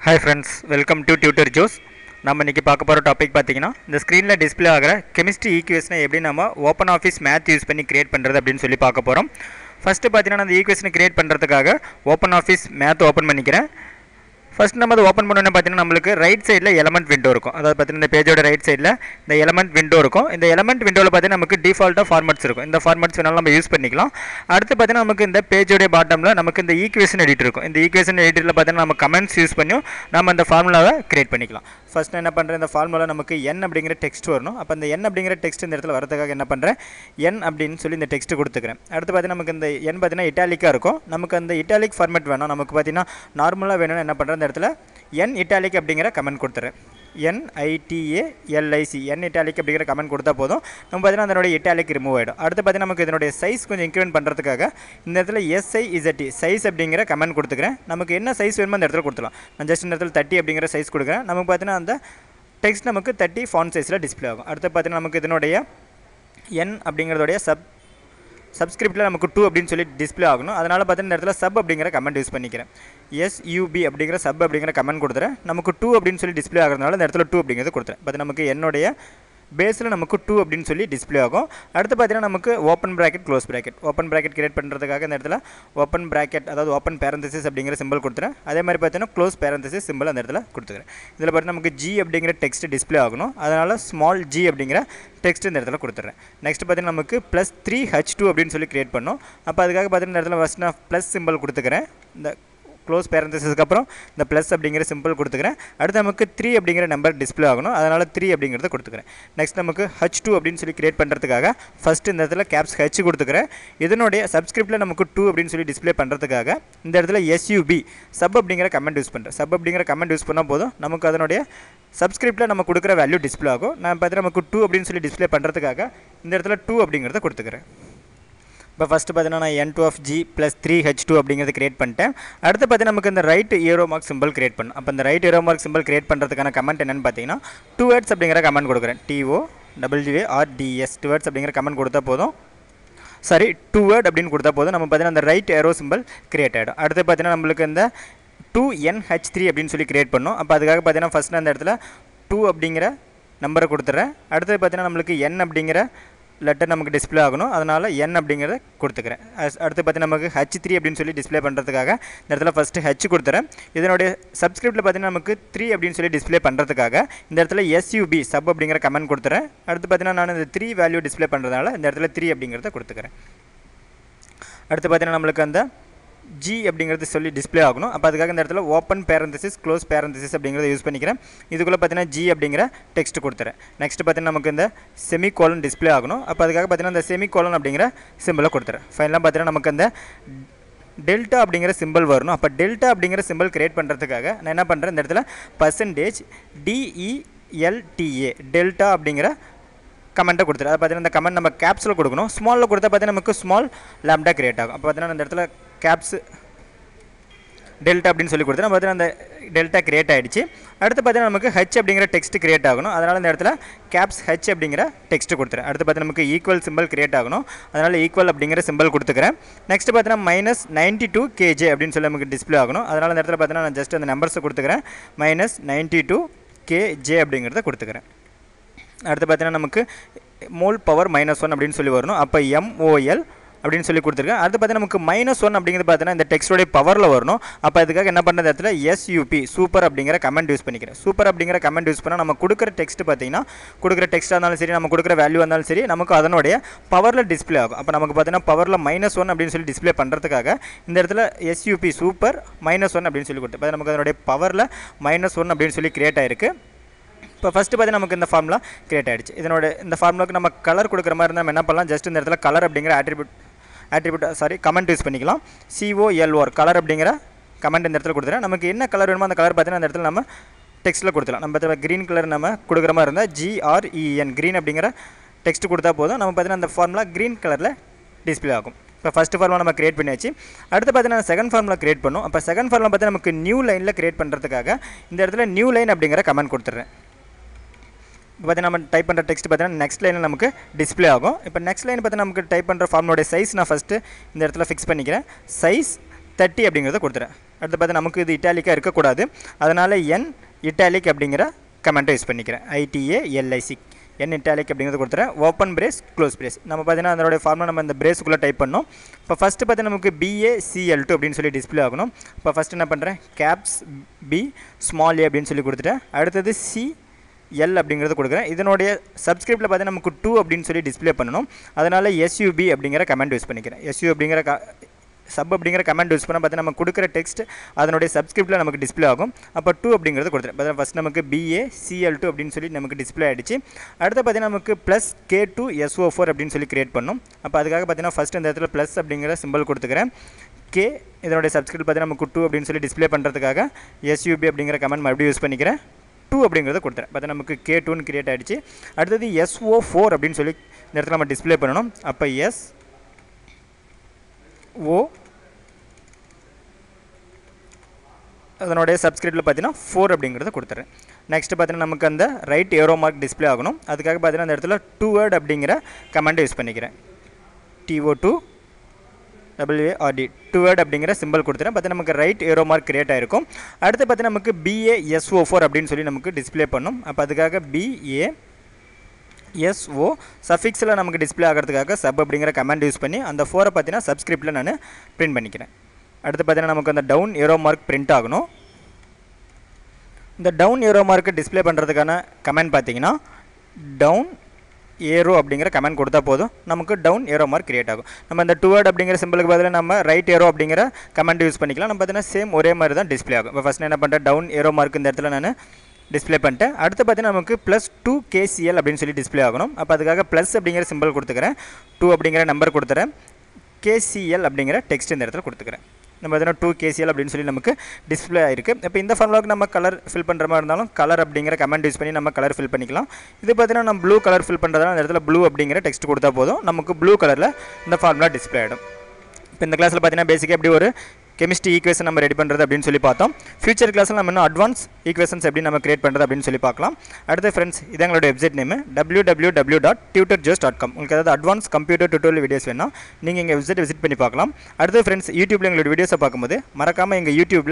Hi friends, welcome to Tutor Joes. நம்ம இன்றைக்கி பார்க்க போகிற டாபிக் பார்த்தீங்கன்னா, இந்த ஸ்க்ரீனில் டிஸ்பிளே ஆகிற கெமிஸ்ட்ரி ஈக்குவேஷனை எப்படி நம்ம ஓப்பன் ஆஃபீஸ் மேத் யூஸ் பண்ணி கிரியேட் பண்ணுறது அப்படின்னு சொல்லி பார்க்க போகிறோம். ஃபஸ்ட்டு பார்த்தீங்கன்னா, அந்த ஈக்குவேஷனை கிரியேட் பண்ணுறதுக்காக ஓப்பன் ஆஃபீஸ் மேத் ஓப்பன் பண்ணிக்கிறேன். ஃபஸ்ட் நம்ம அதை ஓப்பன் பண்ணோன்னே பார்த்தீங்கன்னா, நம்மளுக்கு ரைட் சைடில் எலமெண்ட் விண்டோ இருக்கும். அதாவது பார்த்தீங்கன்னா, இந்த பேஜோட ரைட் சைடில் இந்த எலமெண்ட் விண்டோ இருக்கும். இந்த எலமெண்ட் விண்டோவில் பார்த்தீங்கன்னா நமக்கு டிஃபால்ட்டாக ஃபார்மட்ஸ் இருக்கும். இந்த ஃபார்மட்ஸ் வேணாலும் நம்ம யூஸ் பண்ணிக்கலாம். அடுத்து பார்த்தீங்கன்னா, நமக்கு இந்த பேஜோடைய பாட்டமில் நமக்கு இந்த ஈக்குவேஷன் எடிட்டர் இருக்கும். இந்த ஈக்குவேஷன் எடிட்டரில் பார்த்தீங்கன்னா நம்ம கமெண்ட்ஸ் யூஸ் பண்ணியும் நம்ம அந்த ஃபார்முலாவை கிரியேட் பண்ணிக்கலாம். ஃபஸ்ட் என்ன பண்ணுறேன், இந்த ஃபார்முலா நமக்கு n அப்படிங்கிற டெக்ஸ்ட் வரணும். அப்போ இந்த n அப்படிங்கிற டெக்ஸ்ட் இந்த இடத்துல வரதுக்காக என்ன பண்ணுறேன், n அப்படின்னு சொல்லி இந்த டெக்ஸ்ட் கொடுத்துக்கிறேன். அடுத்து பார்த்தீங்கன்னா, நமக்கு இந்த n பார்த்தீங்கன்னா இட்டாலிக்காக இருக்கும். நமக்கு அந்த இட்டாலிக் ஃபார்மேட் வேணும். நமக்கு பார்த்தீங்கன்னா நார்மலாக வேணும்னு என்ன பண்ணுறேன், இந்த இடத்துல n இட்டாலிக் அப்படிங்கிற கமெண்ட் கொடுத்துறேன். NITALIC n இட்டாலிக் அப்படிங்கிற கமெண்ட் கொடுத்தா போதும். நம்ம பார்த்தீங்கன்னா அதனுடைய இட்டாலிக் ரிமூவ் ஆகிடும். அடுத்து பார்த்தீங்கன்னா நமக்கு இதனுடைய சைஸ் கொஞ்சம் இன்க்ரிமெண்ட் பண்ணுறதுக்காக இந்த இடத்துல SIZT சைஸ் அப்படிங்கிற கமெண்ட் கொடுத்துக்கிறேன். நமக்கு என்ன சைஸ் வேணுமோ அந்த இடத்துல கொடுத்துலாம். நான் ஜஸ்ட் இந்த இடத்துல 30 அப்படிங்கிற சைஸ் கொடுக்குறேன். நமக்கு பார்த்தீங்கன்னா அந்த டெக்ஸ்ட் நமக்கு 30 ஃபாண்ட் சைஸில் டிஸ்பிளே ஆகும். அடுத்து பார்த்தீங்கன்னா நமக்கு இதனுடைய n அப்படிங்கிறதுடைய சப்ஸ்கிரிப்டில் நமக்கு 2 அப்படின்னு சொல்லி டிஸ்பிளே ஆகணும். அதனால் பார்த்தீங்கன்னா இந்த இடத்துல சப் அப்படிங்கிற கமெண்ட் யூஸ் பண்ணிக்கிறேன். SUB அப்படிங்கிற சப் அப்படிங்கிற கமெண்ட் கொடுத்துறேன். நமக்கு 2 அப்படின்னு சொல்லி டிஸ்பிளே ஆகிறதுனால இந்த இடத்துல 2 அப்படிங்கிறது கொடுத்துறேன். பார்த்து நமக்கு என்னுடைய பேஸில் நமக்கு 2 அப்படின்னு சொல்லி டிஸ்பிளே ஆகும். அடுத்து பார்த்தீங்கன்னா நமக்கு open bracket close bracket create பண்ணுறதுக்காக இந்த இடத்துல ஓப்பன் ப்ராக்கெட் அதாவது ஓப்பன் பேரந்தசிஸ் அப்படிங்கிற சிம்பிள் கொடுத்துறேன். அதே மாதிரி பார்த்தீங்கன்னா க்ளோஸ் பேரந்தசிஸ் சிம்பிள் அந்த இடத்துல கொடுத்துக்கிறேன். இதில் பார்த்தீங்கன்னா நமக்கு G அப்படிங்கிற டெக்ஸ்ட் டிஸ்பிளே ஆகணும். அதனால் ஸ்மால் g அப்படிங்கிற டெக்ஸ்ட் இந்த இடத்துல கொடுத்துட்றேன். நெக்ஸ்ட் பார்த்தீங்கன்னா நமக்கு +3H2 அப்படின்னு சொல்லி கிரியேட் பண்ணோம். அப்போ அதுக்காக பார்த்தீங்கன்னா இந்த இடத்துல ஃபஸ்ட் நான் ப்ளஸ் சிம்பிள் கொடுத்துக்கிறேன். இந்த க்ளோஸ் பேரந்தசிஸ்க்கு அப்புறம் இந்த ப்ளஸ் அப்படிங்கிற சிம்பிள் கொடுத்துக்கிறேன். அடுத்து நமக்கு 3 அப்படிங்கிற நம்பர் டிஸ்பிளே ஆகணும். அதனால் 3 அப்படிங்கிறத கொடுத்துக்கிறேன். நெக்ஸ்ட் நமக்கு H2 அப்படின்னு சொல்லி கிரியேட் பண்ணுறதுக்காக ஃபஸ்ட்டு இந்த இடத்துல கேப்ஸ் H கொடுத்துக்கிறேன். இதனுடைய சப்ஸ்கிரிப்டில் நமக்கு 2 அப்படின்னு சொல்லி டிஸ்பிளே பண்ணுறதுக்காக இந்த இடத்துல SUB சப் அப்படிங்கிற கமெண்ட் யூஸ் பண்ணுறேன். சப் அப்படிங்கிற கமெண்ட் யூஸ் பண்ணால் போதும், நமக்கு அதனுடைய சப்ஸ்கிரிப்டில் நம்ம கொடுக்குற வேல்யூ டிஸ்பிளே ஆகும். நான் பார்த்தீங்கன்னா நமக்கு 2 அப்படின்னு சொல்லி டிஸ்பிளே பண்ணுறதுக்காக இந்த இடத்துல 2 அப்படிங்கிறத கொடுத்துக்கிறேன். இப்போ ஃபஸ்ட்டு பார்த்தீங்கன்னா நான் n2 of g + 3H2 அப்படிங்கிறது கிரியேட் பண்ணிட்டேன். அடுத்து பார்த்தீங்கன்னா நமக்கு இந்த right arrow mark simple create பண்ணணும். அப்போ இந்த right arrow mark simple create பண்ணுறதுக்கான கமெண்ட் என்னென்னு பார்த்தீங்கன்னா டுவர்ட்ஸ் அப்படிங்கிற கமெண்ட் கொடுக்குறேன். TOWARDS டுவர்ட்ஸ் அப்படிங்கிற கமெண்ட் கொடுத்தா போதும். சாரி, டுவர்ட் அப்படின்னு கொடுத்தா போதும். நம்ம பார்த்தீங்கன்னா அந்த ரைட் ஏரோ சிம்பிள் கிரியேட் ஆகிடும். அடுத்து பார்த்தீங்கன்னா நம்மளுக்கு இந்த 2NH3 அப்படின்னு சொல்லி கிரியேட் பண்ணணும். அப்போ அதுக்காக பார்த்தீங்கன்னா ஃபஸ்ட்டு அந்த இடத்துல 2 அப்படிங்கிற நம்பரை கொடுத்துட்றேன். அடுத்து பார்த்தீங்கன்னா நம்மளுக்கு n அப்படிங்கிற லெட்டர் நமக்கு டிஸ்பிளே ஆகணும். அதனால் n அப்படிங்கிறத கொடுத்துக்கிறேன். அடுத்து பார்த்தீங்கன்னா நமக்கு H3 அப்படின்னு சொல்லி டிஸ்பிளே பண்ணுறதுக்காக இந்த இடத்துல ஃபஸ்ட்டு H கொடுத்துறேன். இதனுடைய சப்ஸ்கிரிப்டில் பார்த்தீங்கன்னா நமக்கு 3 அப்படின்னு சொல்லி டிஸ்பிளே பண்ணுறதுக்காக இந்த இடத்துல SUB சப் அப்படிங்கிற கமெண்ட் கொடுத்துறேன். அடுத்து பார்த்தீங்கன்னா நான் இந்த 3 வேல்யூ டிஸ்பிளே பண்ணுறதுனால இந்த இடத்துல 3 அப்படிங்கிறத கொடுத்துக்கிறேன். அடுத்து பார்த்தீங்கன்னா நம்மளுக்கு அந்த G அப்படிங்கிறது சொல்லி டிஸ்பிளே ஆகணும். அப்போ அதுக்காக இந்த இடத்துல ஓப்பன் பேரந்தசிஸ் க்ளோஸ் பேரந்தசிஸ் அப்படிங்கிறத யூஸ் பண்ணிக்கிறேன். இதுக்குள்ளே பார்த்தீங்கன்னா G அப்படிங்கிற டெக்ஸ்ட் கொடுத்துறேன். நெக்ஸ்ட் பார்த்தீங்கன்னா நமக்கு இந்த செமிகோலன் டிஸ்பிளே ஆகணும். அப்போ அதுக்காக பார்த்தீங்கன்னா இந்த செமிகோலன் அப்படிங்கிற சிம்பிளை கொடுத்துறேன். ஃபைனலாக பார்த்தீங்கன்னா நமக்கு அந்த டெல்டா அப்படிங்கிற சிம்பிள் வரணும். அப்போ டெல்டா அப்படிங்கிற சிம்பிள் கிரியேட் பண்ணுறதுக்காக நான் என்ன பண்ணுறேன், இந்த இடத்துல %DELTA டெல்டா அப்படிங்கிற கமெண்ட்டை கொடுத்துரு. அதை பார்த்தீங்கன்னா இந்த கமெண்ட் நம்ம கேப்ஸில் கொடுக்கணும். ஸ்மாலில் கொடுத்தா பார்த்தீங்கன்னா நமக்கு ஸ்மால் லேம்டா கிரியேட் ஆகும். அப்போ பார்த்தீங்கன்னா இந்த இடத்துல கேப்ஸ் டெல்டா அப்படின்னு சொல்லி கொடுத்தா பார்த்தீங்கன்னா அந்த டெல்டா கிரியேட் ஆகிடுச்சு. அடுத்து பார்த்தீங்கன்னா நமக்கு H அப்படிங்கிற டெக்ஸ்ட் கிரியேட் ஆகணும். அதனால் இந்த இடத்துல கேப்ஸ் H அப்படிங்கிற டெக்ஸ்ட் கொடுத்துறேன். அடுத்து பார்த்தீங்கன்னா நமக்கு ஈக்குவல் சிம்பிள் கிரியேட் ஆகணும். அதனால் ஈக்குவல் அப்படிங்கிற சிம்பிள் கொடுத்துக்கிறேன். நெக்ஸ்ட் பார்த்தீங்கன்னா -92 kJ அப்படின்னு சொல்லி நமக்கு டிஸ்பிளே ஆகணும். அதனால் இந்த இடத்துல பார்த்தீங்கன்னா நான் ஜஸ்ட் அந்த நம்பர்ஸை கொடுத்துக்கிறேன். -92 kJ அப்படிங்கிறத கொடுத்துக்கிறேன். அடுத்து பார்த்தீங்கன்னா நமக்கு மோல் பவர் -1 அப்படின்னு சொல்லி வரணும். அப்போ MOL அப்படின்னு சொல்லி கொடுத்துருக்கேன். அடுத்து பார்த்தீங்கன்னா நமக்கு -1 அப்படிங்கிறது பார்த்தீங்கன்னா இந்த டெக்ஸ்டோடைய பவரில் வரணும். அப்போ அதுக்காக என்ன பண்ணுறது, இடத்துல SUP சூப்பர் அப்படிங்கிற கமெண்ட் யூஸ் பண்ணிக்கிறேன். சூப்பர் அப்படிங்கிற கமெண்ட் யூஸ் பண்ணால் நம்ம கொடுக்குற டெக்ஸ்ட் பார்த்தீங்கன்னா கொடுக்குற டெக்ஸ்ட்டாக இருந்தாலும் சரி, நம்ம கொடுக்குற வேல்யூ இருந்தாலும் சரி, நமக்கு அதனுடைய பவரில் டிஸ்பிளே ஆகும். அப்போ நமக்கு பார்த்தீங்கன்னா பவரில் -1 அப்படின்னு சொல்லி டிஸ்பிளே பண்ணுறதுக்காக இந்த இடத்துல SUP சூப்பர் -1 அப்படின்னு சொல்லி கொடுத்து நமக்கு அதனுடைய பவரில் -1 அப்படின்னு சொல்லி கிரியேட் ஆகிருக்கு. இப்போ ஃபஸ்ட்டு பார்த்தீங்கன்னா நமக்கு இந்த ஃபார்முலா கிரியேட் ஆகிடுச்சு. இந்த ஃபார்முலாக்கு நம்ம கலர் கொடுக்குற மாதிரி இருந்தால் நம்ம என்ன பண்ணலாம், ஜஸ்ட் இந்த இடத்துல கலர் அப்படிங்கிற கமெண்ட் யூஸ் பண்ணிக்கலாம். COLOR கலர் அப்படிங்கிற கமெண்ட் இந்த இடத்துல கொடுத்துறேன். நமக்கு என்ன கலர் வேணுமோ அந்த கலர் பார்த்தீங்கன்னா இந்த இடத்துல நம்ம டெக்ஸ்ட்டில் கொடுத்துலாம். நம்ம க்ரீன் கலர் நம்ம கொடுக்குற மாதிரி இருந்தால் GREN க்ரீன் அப்படிங்கிற டெக்ஸ்ட் கொடுத்தா போதும். நம்ம பார்த்தீங்கன்னா அந்த ஃபார்முலா க்ரீன் கலரில் டிஸ்பிளே ஆகும். இப்போ ஃபஸ்ட்டு ஃபார்முலா நம்ம கிரியேட் பண்ணியாச்சு. அடுத்து பார்த்தீங்கன்னா செகண்ட் ஃபார்முலா கிரியேட் பண்ணும். அப்போ செகண்ட் ஃபார்முலா பார்த்தீங்கன்னா நமக்கு நியூ லைனில் கிரியேட் பண்ணுறதுக்காக இந்த இடத்துல நியூ லைன் அப்படிங்கிற கமெண்ட் கொடுத்துட்றேன். இப்போ பார்த்தீங்கன்னா நம்ம டைப் பண்ணுற டெக்ஸ்ட் பார்த்தீங்கன்னா நெக்ஸ்ட் லைனில் நமக்கு டிஸ்பிளே ஆகும். இப்போ நெக்ஸ்ட் லைன் பார்த்தீங்கன்னா நமக்கு டைப் பண்ணுற ஃபார்முலோட சைஸ் நான் ஃபஸ்ட்டு இந்த இடத்துல ஃபிக்ஸ் பண்ணிக்கிறேன். சைஸ் 30 அப்படிங்கிறத கொடுத்துறேன். அடுத்து பார்த்தா நமக்கு இது இட்டாலிக்காக இருக்கக்கூடாது, அதனால் என் இட்டாலிக் அப்படிங்கிற கமெண்ட்டை யூஸ் பண்ணிக்கிறேன். ITALIC என் இட்டாலிக் அப்படிங்கிறது கொடுத்துறேன். ஓப்பன் பிரேஸ் க்ளோஸ் பிரேஸ் நம்ம பார்த்தீங்கன்னா அதனுடைய ஃபார்முலா நம்ம இந்த பிரேஸுக்குள்ளே டைப் பண்ணோம். இப்போ ஃபஸ்ட்டு பார்த்தீங்கன்னா நமக்கு BACL2 அப்படின்னு சொல்லி டிஸ்பிளே ஆகணும். இப்போ ஃபஸ்ட்டு என்ன பண்ணுறேன், கேப்ஸ் B ஸ்மால் a அப்படின்னு சொல்லி கொடுத்துட்டேன். அடுத்தது CL அப்படிங்கிறது கொடுக்குறேன். இதனுடைய சப்ஸ்கிரிப்டில் பார்த்தீங்கன்னா நமக்கு 2 அப்படின்னு சொல்லி டிஸ்பிளே பண்ணணும், அதனால் SUB அப்படிங்கிற கமெண்ட் யூஸ் பண்ணிக்கிறேன். SU அப்படிங்கிற சப் அப்படிங்கிற கமெண்ட் யூஸ் பண்ணால் பார்த்தீங்கன்னா நம்ம கொடுக்குற டெக்ஸ்ட் அதனுடைய சப்ஸ்கிரிப்டில் நமக்கு டிஸ்பிளே ஆகும். அப்போ 2 அப்படிங்கிறது கொடுத்துருேன். பார்த்தீங்கன்னா ஃபஸ்ட் நமக்கு BACL2 அப்படின்னு சொல்லி நமக்கு டிஸ்பிளே ஆகிடுச்சு. அடுத்து பார்த்தீங்கன்னா நமக்கு +K2SO4 அப்படின்னு சொல்லி கிரியேட் பண்ணணும். அப்போ அதுக்காக பார்த்தீங்கன்னா ஃபஸ்ட் இந்த இடத்துல ப்ளஸ் அப்படிங்கிற சிம்பிள் கொடுத்துக்கிறேன். K இதனுடைய சப்ஸ்கிரிப்ட் பார்த்தீங்கன்னா நமக்கு 2 அப்படின்னு சொல்லி டிஸ்பிளே பண்ணுறதுக்காக SUB அப்படிங்கிற கமெண்ட் மறுபடியும் யூஸ் பண்ணிக்கிறேன். 2 அப்படிங்கிறத கொடுத்துறேன். பார்த்தா நமக்கு K2ன்னு கிரியேட் ஆகிடுச்சு. அடுத்தது SO4 அப்படின்னு சொல்லி இந்த இடத்துல நம்ம டிஸ்பிளே பண்ணணும். அப்போ SO அதனுடைய சப்ஸ்கிரிப்டில் பார்த்தீங்கன்னா 4 அப்படிங்கிறத கொடுத்துறேன். நெக்ஸ்ட் பார்த்தீங்கன்னா நமக்கு அந்த ரைட் ஏரோ மார்க் டிஸ்பிளே ஆகணும். அதுக்காக பார்த்தீங்கன்னா அந்த இடத்துல டுவர்ட் அப்படிங்கிற கமெண்டை யூஸ் பண்ணிக்கிறேன். TOWARD டுவர்ட் அப்படிங்கிற சிம்பிள் கொடுத்துறேன். பார்த்தீங்கன்னா நமக்கு ரைட் ஏரோ மார்க் கிரியேட் ஆகிருக்கும். அடுத்து பார்த்தீங்கன்னா நமக்கு BASO4 அப்படின்னு சொல்லி நமக்கு டிஸ்பிளே பண்ணும். அப்போ அதுக்காக BASO சஃபிக்ஸில் நமக்கு டிஸ்பிளே ஆகிறதுக்காக சப் அப்படிங்கிற கமெண்ட் யூஸ் பண்ணி அந்த 4 பார்த்தீங்கன்னா சப்ஸ்கிரிப்டில் நான் பிரிண்ட் பண்ணிக்கிறேன். அடுத்து பார்த்தீங்கன்னா நமக்கு அந்த டவுன் ஏரோ மார்க் பிரிண்ட் ஆகணும். இந்த டவுன் ஏரோ மார்க்கு டிஸ்பிளே பண்ணுறதுக்கான கமெண்ட் பார்த்தீங்கன்னா டவுன் ஏரோ அப்படிங்கிற கமெண்ட் கொடுத்தா போதும், நமக்கு டவுன் ஏரோ மார்க் கிரியேட் ஆகும். நம்ம இந்த டுவர்ட் அப்படிங்கிற சிம்பிளுக்கு பதிலாக நம்ம ரைட் ஏரோ அப்படிங்கிற கமெண்ட் யூஸ் பண்ணிக்கலாம். நம்ம பார்த்தீங்கன்னா சேம் ஒரே மாதிரி தான் டிஸ்பிளே ஆகும். இப்போ ஃபஸ்ட் என்ன பண்ணுறேன், டவுன் ஏரோ மார்க் இந்த இடத்துல நான் டிஸ்பிளே பண்ணிட்டேன். அடுத்து பார்த்தீங்கன்னா நமக்கு +2KCL அப்படின்னு சொல்லி டிஸ்பிளே ஆகணும். அப்போ அதுக்காக ப்ளஸ் அப்படிங்கிற சிம்பிள் கொடுத்துக்கிறேன், 2 அப்படிங்கிற நம்பர் கொடுத்துறேன், KCL அப்படிங்கிற டெக்ஸ்ட் இந்த இடத்துல கொடுத்துக்கிறேன். நம்ம பார்த்தீங்கன்னா 2KCL அப்படின்னு சொல்லி நமக்கு டிஸ்பிளே ஆயிருக்கு. இப்போ இந்த ஃபார்முலாவுக்கு நம்ம கலர் ஃபில் பண்ணுற மாதிரி இருந்தாலும் கலர் அப்படிங்கிற கமெண்ட் யூஸ் பண்ணி நம்ம கலர் ஃபில் பண்ணிக்கலாம். இது பார்த்தீங்கன்னா நம்ம ப்ளூ கலர் ஃபில் பண்ணுறதால அந்த இடத்துல ப்ளூ அப்படிங்கிற டெக்ஸ்ட் கொடுத்தா போதும், நமக்கு ப்ளூ கலரில் இந்த ஃபார்முலா டிஸ்பிளே ஆகிடும். இப்போ இந்த கிளாஸில் பார்த்தீங்கன்னா பேசிக்காக எப்படி ஒரு கெமிஸ்ட்ரி ஈக்குவேஷன் நம்ம ரெடி பண்ணுறது அப்படின்னு சொல்லி பார்த்தோம். ஃபியூச்சர் கிளாஸில் நம்ம இன்னும் அட்வான்ஸ் ஈக்குவேஷன்ஸ் எப்படி நம்ம கிரியேட் பண்ணுறது அப்படின்னு சொல்லி பார்க்கலாம். அடுத்து ஃப்ரெண்ட்ஸ், இது எங்களோட வெப்சைட் நேம் www.tutorjos.com. உங்களுக்கு ஏதாவது அட்வான்ஸ் கம்ப்யூட்டர் டியூட்டோரியல் வீடியோஸ் வேணால் நீங்கள் எங்கள் வெப்சைட் விசிட் பண்ணி பார்க்கலாம். அடுத்து ஃப்ரெண்ட்ஸ், யூடியூப்பில் எங்களோட வீடியோஸை பார்க்கும்போது மறக்காமல் எங்கள் யூடியூப்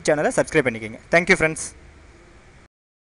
சேனலை சப்ஸ்கிரைப் பண்ணிக்கோங்க. Thank you friends.